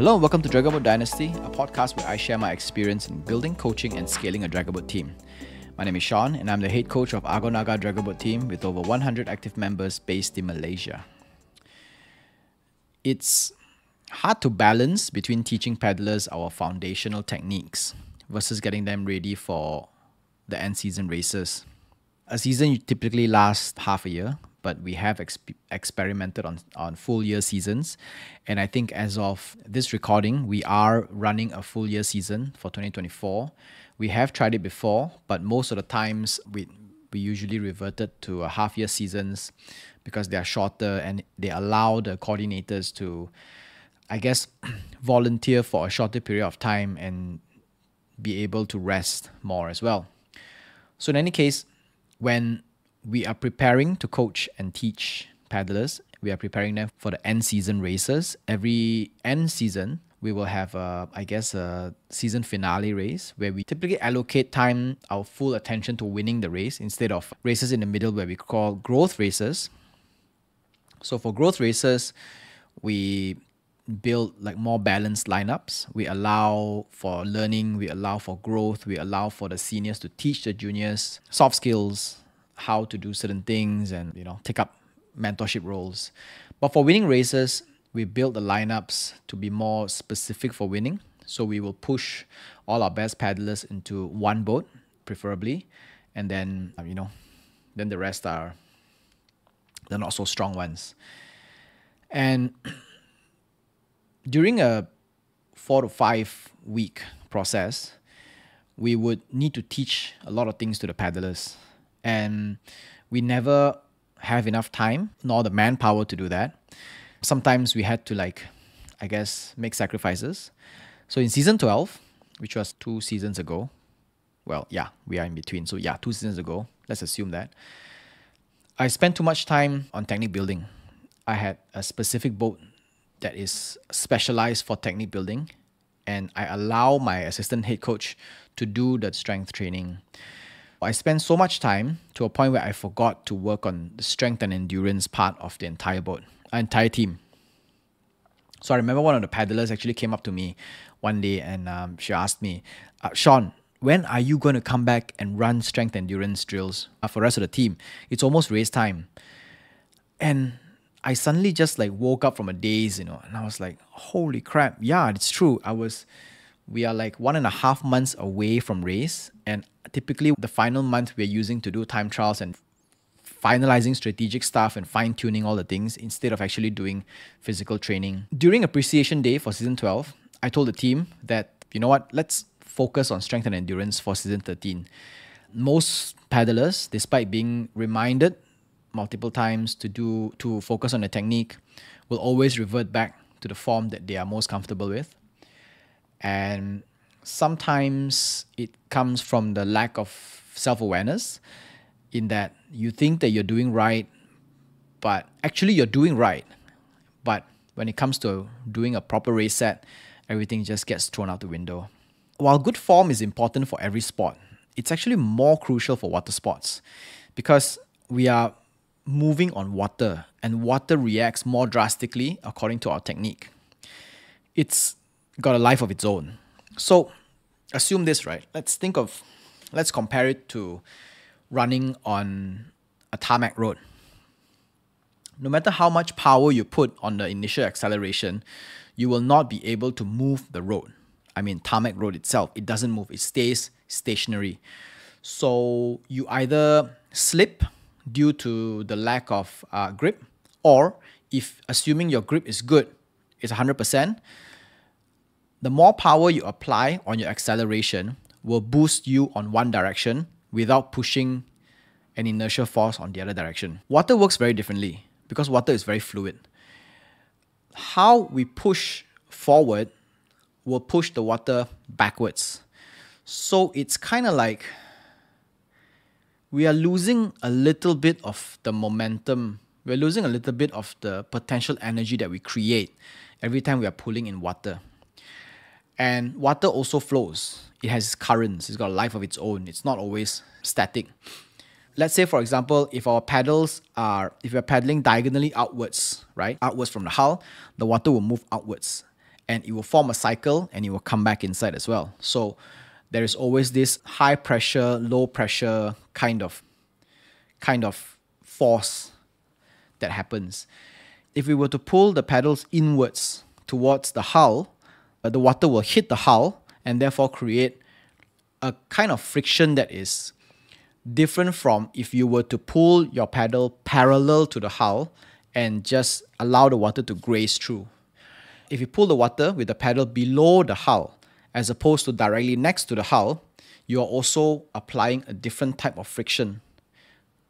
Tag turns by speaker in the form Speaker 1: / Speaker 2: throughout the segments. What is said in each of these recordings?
Speaker 1: Hello and welcome to Dragonboat Dynasty, a podcast where I share my experience in building, coaching and scaling a Dragonboat team. My name is Sean and I'm the head coach of Argo Naga Dragonboat team with over 100 active members based in Malaysia. It's hard to balance between teaching paddlers our foundational techniques versus getting them ready for the end season races. A season typically lasts half a year, but we have experimented on full year seasons. And I think as of this recording, we are running a full year season for 2024. We have tried it before, but most of the times we usually reverted to a half year seasons because they are shorter and they allow the coordinators to, I guess, volunteer for a shorter period of time and be able to rest more as well. So in any case, when we are preparing to coach and teach paddlers, we are preparing them for the end season races. Every end season, we will have a season finale race where we typically allocate our full attention to winning the race instead of races in the middle where we call growth races. So for growth races, we build like more balanced lineups. We allow for learning, we allow for growth, we allow for the seniors to teach the juniors soft skills, how to do certain things and, take up mentorship roles. But for winning races, we build the lineups to be more specific for winning. So we will push all our best paddlers into one boat, preferably. And then, then the rest are the not so strong ones. And during a 4 to 5 week process, we would need to teach a lot of things to the paddlers. And we never have enough time nor the manpower to do that. Sometimes we had to make sacrifices. So in season 12, which was 2 seasons ago, we are in between. So 2 seasons ago, let's assume that, I spent too much time on technique building. I had a specific boat that is specialized for technique building, and I allow my assistant head coach to do the strength training. I spent so much time to a point where I forgot to work on the strength and endurance part of the entire team. So I remember one of the paddlers actually came up to me one day and she asked me, Sean, when are you going to come back and run strength endurance drills for the rest of the team? It's almost race time. And I suddenly just woke up from a daze, and I was like, holy crap. Yeah, it's true. We are 1.5 months away from race, and typically the final month we're using to do time trials and finalizing strategic stuff and fine-tuning all the things instead of actually doing physical training. During appreciation day for season 12, I told the team that, let's focus on strength and endurance for season 13. Most paddlers, despite being reminded multiple times to focus on the technique, will always revert back to the form that they are most comfortable with. And sometimes it comes from the lack of self-awareness in that you think that you're doing right, but actually you're doing right. But when it comes to doing a proper race set, everything just gets thrown out the window. While good form is important for every sport, it's actually more crucial for water sports because we are moving on water and water reacts more drastically according to our technique. It's got a life of its own. So assume this, right? Let's compare it to running on a tarmac road. No matter how much power you put on the initial acceleration, you will not be able to move the road. Tarmac road itself, it doesn't move, it stays stationary. So you either slip due to the lack of grip, or if assuming your grip is good, it's 100%, the more power you apply on your acceleration will boost you on one direction without pushing an inertial force on the other direction. Water works very differently because water is very fluid. How we push forward will push the water backwards. So it's kind of like we are losing a little bit of the momentum. We're losing a little bit of the potential energy that we create every time we are pulling in water. And water also flows. It has currents. It's got a life of its own. It's not always static. Let's say, for example, if we're paddling diagonally outwards, right? Outwards from the hull, the water will move outwards. and it will form a cycle and it will come back inside as well. So there is always this high pressure, low pressure kind of force that happens. If we were to pull the pedals inwards towards the hull, the water will hit the hull and therefore create a kind of friction that is different from if you were to pull your pedal parallel to the hull and just allow the water to graze through. If you pull the water with the pedal below the hull as opposed to directly next to the hull, you are also applying a different type of friction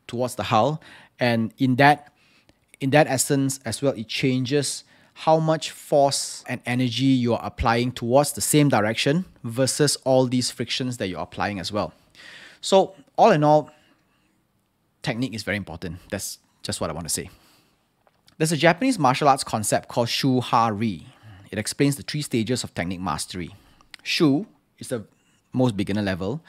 Speaker 1: towards the hull, and in that essence as well, it changes how much force and energy you are applying towards the same direction versus all these frictions that you're applying as well. So all in all, technique is very important. That's just what I want to say. There's a Japanese martial arts concept called Shu-Ha-Ri. It explains the 3 stages of technique mastery. Shu is the most beginner level,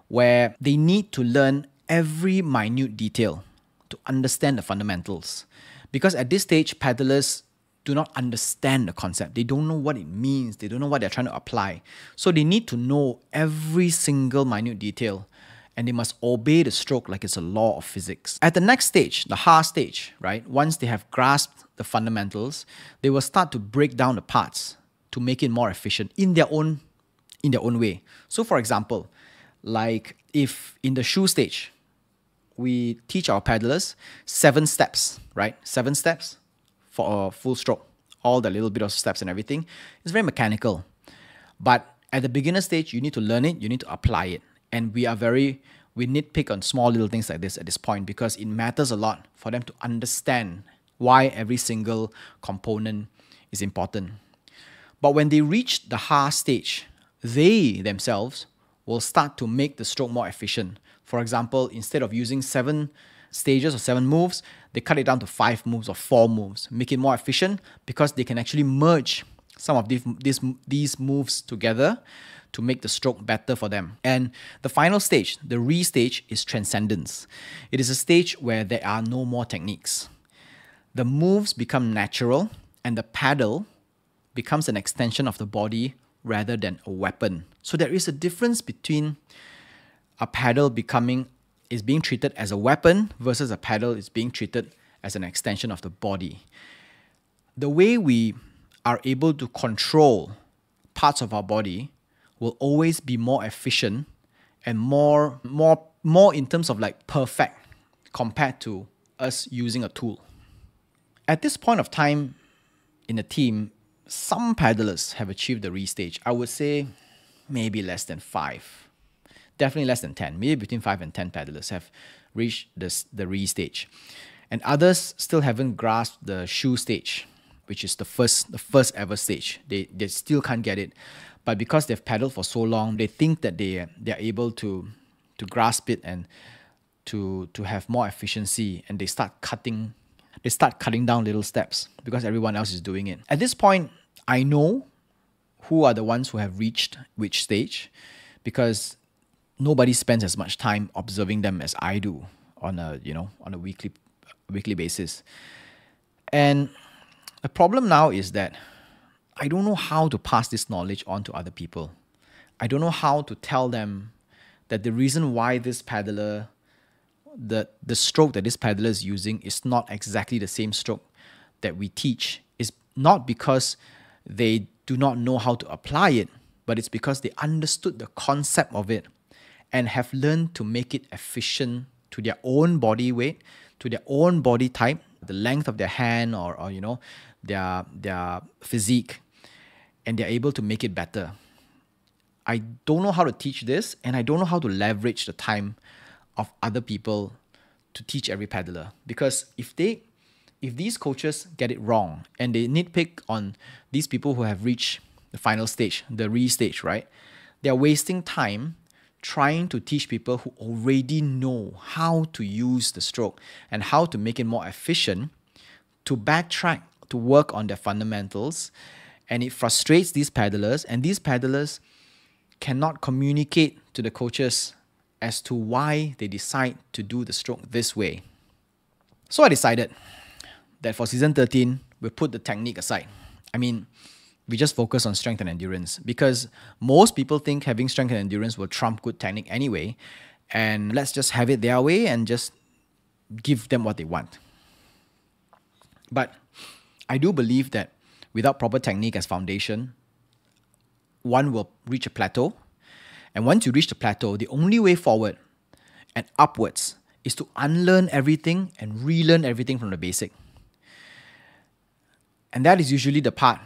Speaker 1: where they need to learn every minute detail to understand the fundamentals. Because at this stage, paddlers do not understand the concept. They don't know what it means. They don't know what they're trying to apply. So they need to know every single minute detail, and they must obey the stroke like it's a law of physics. At the next stage, the Ha stage, right? Once they have grasped the fundamentals, they will start to break down the parts to make it more efficient in their own way. So for example, like if in the Shu stage, we teach our paddlers 7 steps, right? 7 steps for a full stroke, all the little bit of steps and everything. It's very mechanical. But at the beginner stage, you need to learn it, you need to apply it. And we nitpick on small little things like this at this point because it matters a lot for them to understand why every single component is important. But when they reach the Ha stage, they themselves will start to make the stroke more efficient. For example, instead of using 7 stages or 7 moves, they cut it down to 5 moves or 4 moves, make it more efficient because they can actually merge some of these moves together to make the stroke better for them. And the final stage, the Ri stage, is transcendence. It is a stage where there are no more techniques. The moves become natural and the paddle becomes an extension of the body rather than a weapon. So there is a difference between a paddle is being treated as a weapon versus a paddle is being treated as an extension of the body. The way we are able to control parts of our body will always be more efficient and more in terms of like perfect compared to us using a tool. At this point of time in the team, some paddlers have achieved the Ri stage. I would say maybe less than 5. Definitely less than 10. Maybe between 5 and 10 paddlers have reached the Ri stage. And others still haven't grasped the Shu stage, which is the first ever stage. They still can't get it. But because they've paddled for so long, they think that they're able to grasp it and to have more efficiency, and they start cutting down little steps because everyone else is doing it. At this point, I know who are the ones who have reached which stage because nobody spends as much time observing them as I do on a weekly basis. And the problem now is that I don't know how to pass this knowledge on to other people. I don't know how to tell them that the reason why this paddler, the stroke that this paddler is using is not exactly the same stroke that we teach is not because they do not know how to apply it, but it's because they understood the concept of it and have learned to make it efficient to their own body weight, to their own body type, the length of their hand or their physique, and they're able to make it better. I don't know how to teach this, and I don't know how to leverage the time of other people to teach every paddler. Because if these coaches get it wrong and they nitpick on these people who have reached the final stage, the Ri stage, right? They're wasting time trying to teach people who already know how to use the stroke and how to make it more efficient to backtrack, to work on their fundamentals. And it frustrates these paddlers, and these paddlers cannot communicate to the coaches as to why they decide to do the stroke this way. So I decided that for season 13, we'll put the technique aside. I mean, we just focus on strength and endurance, because most people think having strength and endurance will trump good technique anyway. And let's just have it their way and just give them what they want. But I do believe that without proper technique as foundation, one will reach a plateau. And once you reach the plateau, the only way forward and upwards is to unlearn everything and relearn everything from the basic. And that is usually the part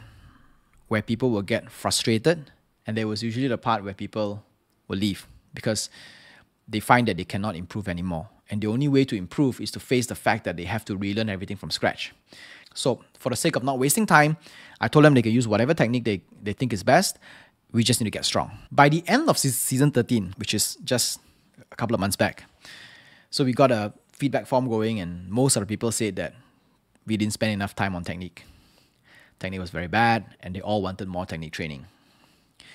Speaker 1: where people will get frustrated, and there was usually the part where people will leave because they find that they cannot improve anymore. And the only way to improve is to face the fact that they have to relearn everything from scratch. So for the sake of not wasting time, I told them they can use whatever technique they think is best. We just need to get strong. By the end of season 13, which is just a couple of months back, so we got a feedback form going, and most of the people said that we didn't spend enough time on technique. Technique was very bad, and they all wanted more technique training.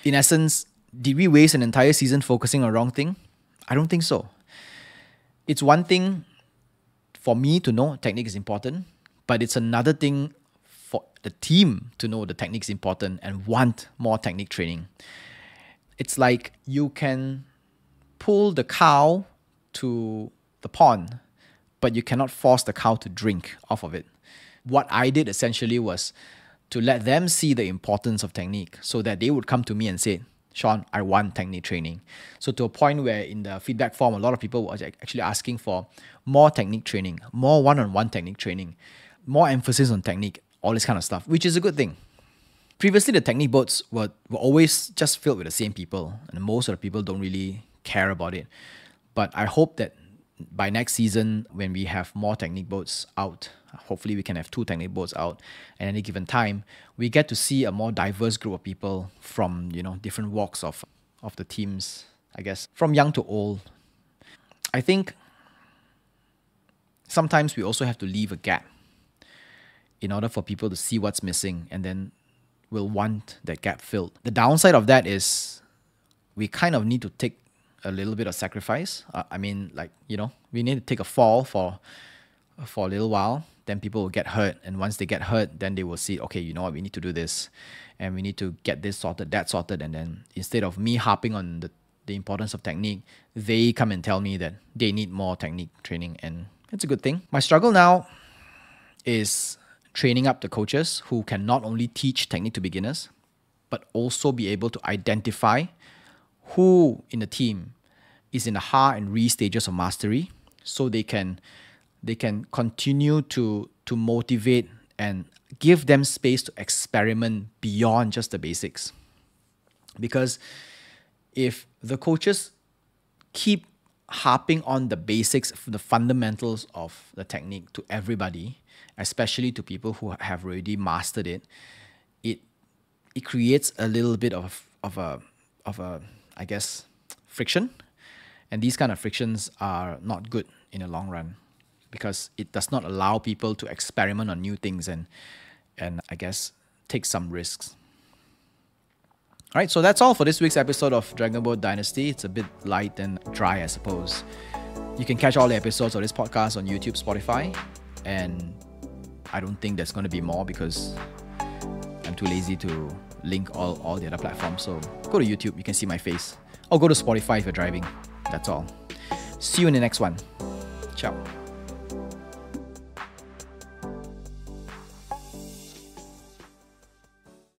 Speaker 1: In essence, did we waste an entire season focusing on the wrong thing? I don't think so. It's one thing for me to know technique is important, but it's another thing for the team to know the technique is important and want more technique training. It's like you can pull the cow to the pond, but you cannot force the cow to drink off of it. What I did essentially was to let them see the importance of technique so that they would come to me and say, Sean, I want technique training. So to a point where in the feedback form, a lot of people were actually asking for more technique training, more one-on-one technique training, more emphasis on technique, all this kind of stuff, which is a good thing. Previously, the technique boats were always just filled with the same people, and most of the people don't really care about it. But I hope that by next season, when we have more technique boats out, hopefully we can have 2 technique boats out at any given time, we get to see a more diverse group of people from, different walks of the teams, I guess, from young to old. I think sometimes we also have to leave a gap in order for people to see what's missing, and then we'll want that gap filled. The downside of that is we kind of need to take a little bit of sacrifice. We need to take a fall for a little while. Then people will get hurt, and once they get hurt, then they will see, okay, you know what, we need to do this, and we need to get this sorted, that sorted, and then instead of me harping on the importance of technique, they come and tell me that they need more technique training, and it's a good thing. My struggle now is training up the coaches who can not only teach technique to beginners, but also be able to identify who in the team is in the Ha and Re stages of mastery, so they can continue to motivate and give them space to experiment beyond just the basics. Because if the coaches keep harping on the basics, the fundamentals of the technique to everybody, especially to people who have already mastered it, it creates a little bit of a I guess, friction. And these kind of frictions are not good in the long run, because it does not allow people to experiment on new things and I guess take some risks. All right, so that's all for this week's episode of Dragon Boat Dynasty. It's a bit light and dry, I suppose. You can catch all the episodes of this podcast on YouTube, Spotify, and I don't think there's going to be more because I'm too lazy to link all the other platforms. So go to YouTube, you can see my face. Or go to Spotify if you're driving. That's all. See you in the next one. Ciao.